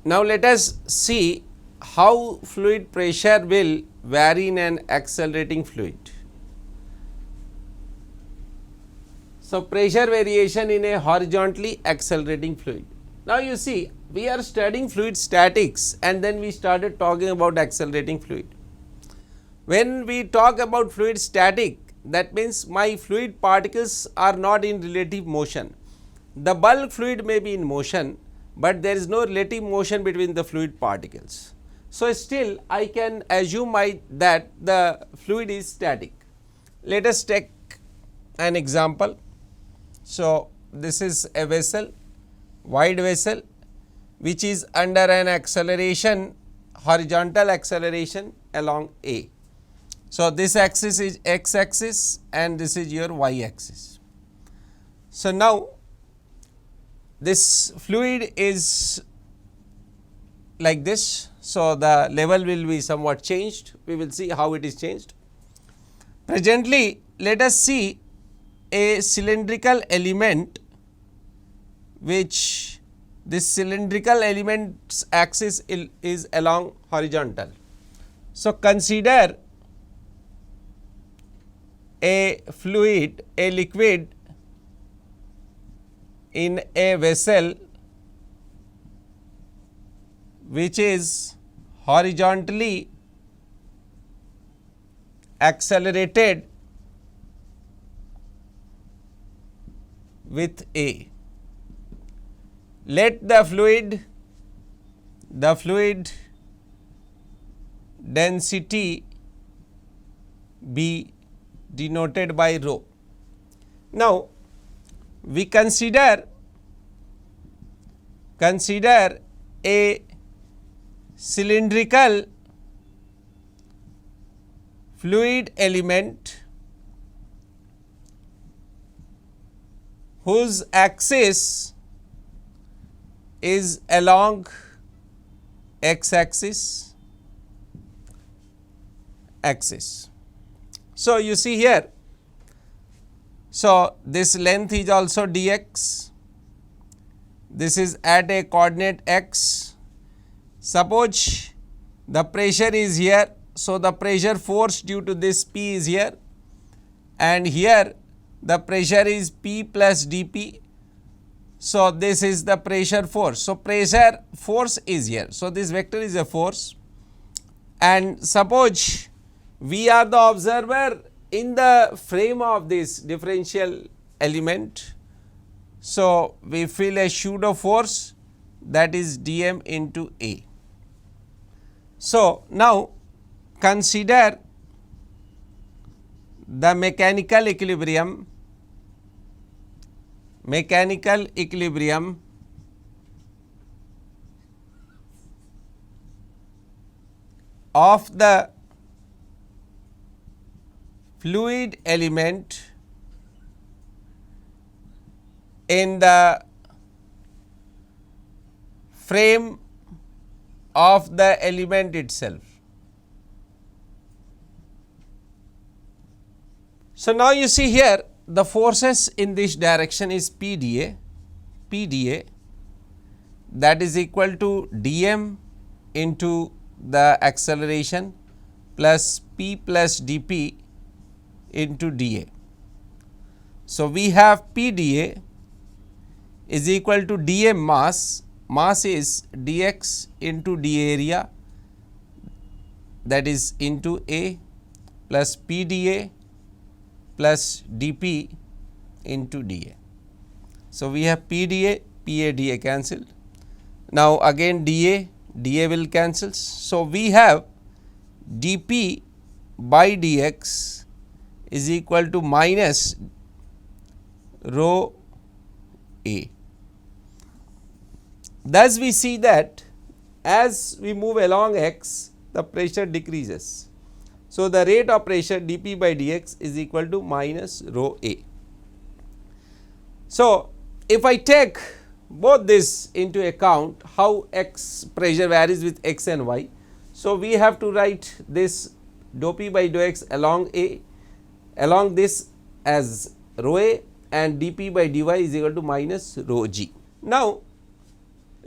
Now, let us see how fluid pressure will vary in an accelerating fluid. So, pressure variation in a horizontally accelerating fluid. Now, you see we are studying fluid statics and then we started talking about accelerating fluid. When we talk about fluid static, that means my fluid particles are not in relative motion. The bulk fluid may be in motion, but there is no relative motion between the fluid particles. So, still I can assume that the fluid is static. Let us take an example. So, this is a vessel, wide vessel, which is under an acceleration, horizontal acceleration along A. So, this axis is x axis and this is your y axis. So, now this fluid is like this. So, the level will be somewhat changed, we will see how it is changed. Presently, let us see a cylindrical element, which this cylindrical element's axis is along horizontal. So, consider a fluid, a liquid in a vessel which is horizontally accelerated with A. Let the fluid density be denoted by rho. Now, we consider a cylindrical fluid element whose axis is along x axis. So, you see here, so this length is also dx, this is at a coordinate x. Suppose the pressure is here, so the pressure force due to this P is here, and here the pressure is P plus dP. So, this is the pressure force. So, pressure force is here. So, this vector is a force, and suppose we are the observer in the frame of this differential element. So, we feel a pseudo force, that is dm into A. So, now consider the mechanical equilibrium of the fluid element in the frame of the element itself. So, now you see here the forces in this direction is PdA that is equal to dm into the acceleration plus P plus dP into dA. So, we have PdA is equal to dm mass is dx into d area, that is into A, plus PdA plus dP into dA. So, we have PdA, dA cancelled. Now, again dA will cancel. So, we have dP by dx is equal to minus rho A. Thus, we see that as we move along x, the pressure decreases. So, the rate of pressure dP by dx is equal to minus rho A. So, if I take both this into account, how x pressure varies with x and y. So, we have to write this dou P by dou x along A, along this as rho A, and dP by dy is equal to minus rho G. Now,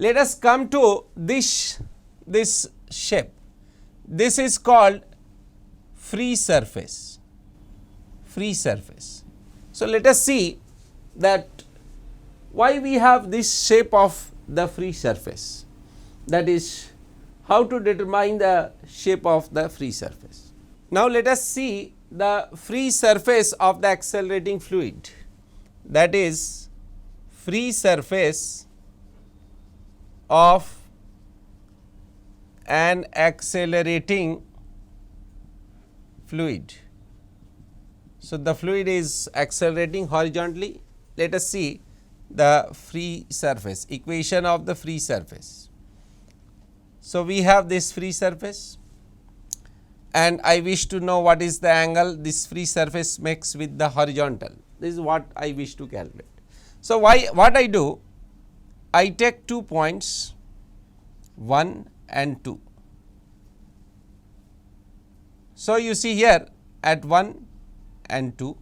let us come to this shape. This is called free surface. Free surface. So, let us see that why we have this shape of the free surface, that is how to determine the shape of the free surface. Now, let us see the free surface of the accelerating fluid, that is free surface of an accelerating fluid. So, the fluid is accelerating horizontally. Let us see the free surface, equation of the free surface. So, we have this free surface and I wish to know what is the angle this free surface makes with the horizontal. This is what I wish to calculate. So, what I do? I take 2 points 1 and 2. So, you see here at 1 and 2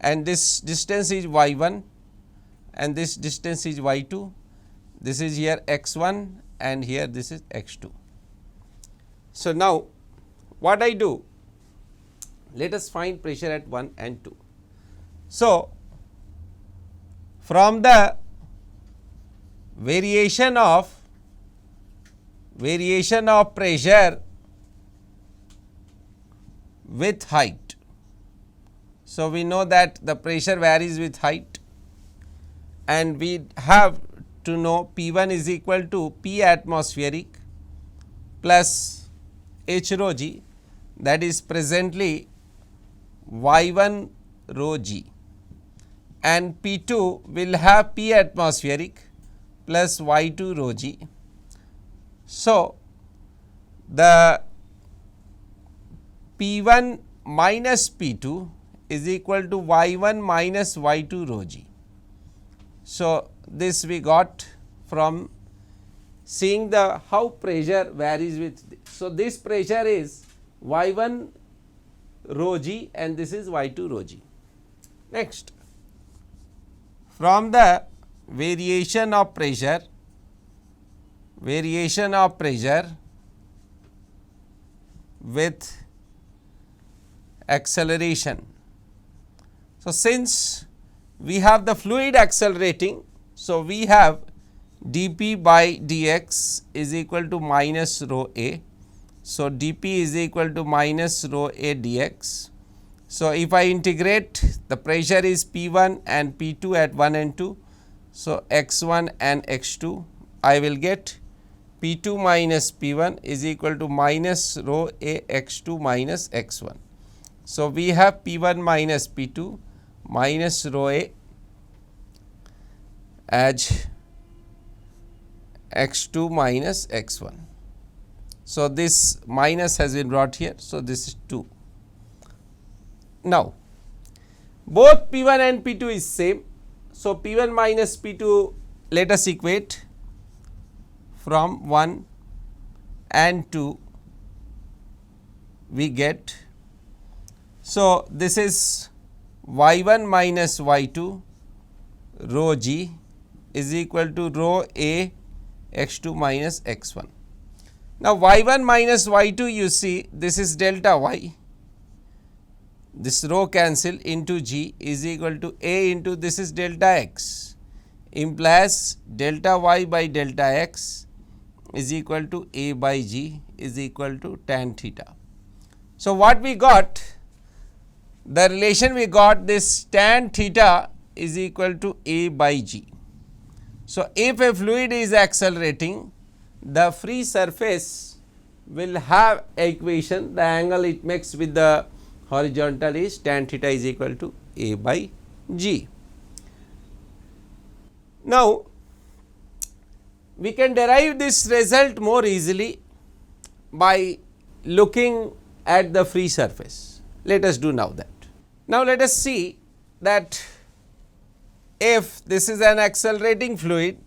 and this distance is y1 and this distance is y2, this is here x1 and here this is x2. So, now what I do? Let us find pressure at 1 and 2. So, from the variation of pressure with height. So, we know that the pressure varies with height and we have to know P1 is equal to P atmospheric plus H rho g, that is presently Y1 rho g, and P2 will have P atmospheric plus Y2 rho g. So, the P1 minus P2 is equal to Y1 minus Y2 rho g. So, this we got from seeing the how pressure varies with. So, this pressure is Y1 rho g and this is Y2 rho g. Next, from the variation of pressure with acceleration. So, since we have the fluid accelerating, so we have dP by dx is equal to minus rho a. So, dP is equal to minus rho a dx. So, if I integrate, the pressure is P1 and P2 at 1 and 2. So, x1 and x2, I will get P2 minus P1 is equal to minus rho a x2 minus x1. So, we have P1 minus P2 minus rho a as x2 minus x1. So, this minus has been brought here. So, this is 2. Now, both P1 and P2 is same. So, P1 minus P2 let us equate from 1 and 2 we get. So, this is y1 minus y2 rho g is equal to rho a x2 minus x1. Now, y1 minus y2 you see this is delta y, this rho cancel into g is equal to a into this is delta x, implies delta y by delta x is equal to a by g is equal to tan theta. So, what we got? The relation we got, this tan theta is equal to a by g. So, if a fluid is accelerating, the free surface will have equation, the angle it makes with the horizontal is tan theta is equal to a by g. Now, we can derive this result more easily by looking at the free surface. Let us do now that. Now, let us see that if this is an accelerating fluid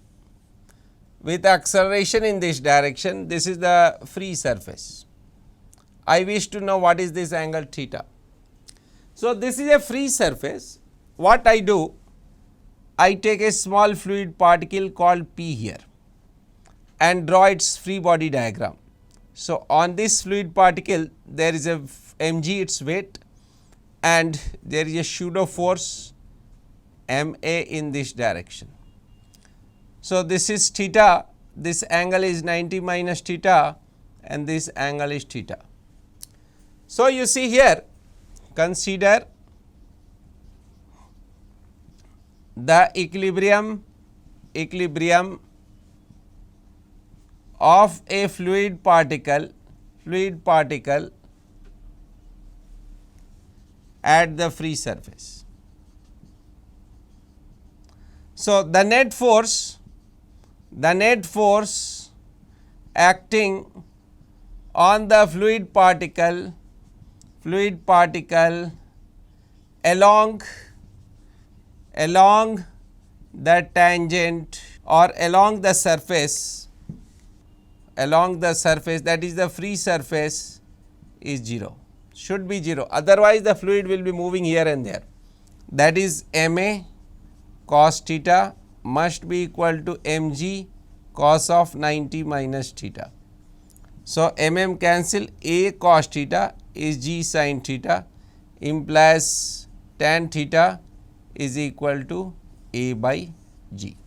with acceleration in this direction, this is the free surface. I wish to know what is this angle theta. So, this is a free surface. What I do? I take a small fluid particle called P here. and draw its free body diagram. So, on this fluid particle there is a mg its weight and there is a pseudo force ma in this direction. So, this is theta, this angle is 90 minus theta and this angle is theta. So, you see here, consider the equilibrium of a fluid particle at the free surface. So, the net force acting on the fluid particle along the tangent or along the surface, that is the free surface, is 0, should be 0, otherwise the fluid will be moving here and there. That is ma cos theta must be equal to mg cos of 90 minus theta. So, cancel, a cos theta is g sin theta implies tan theta is equal to a by g.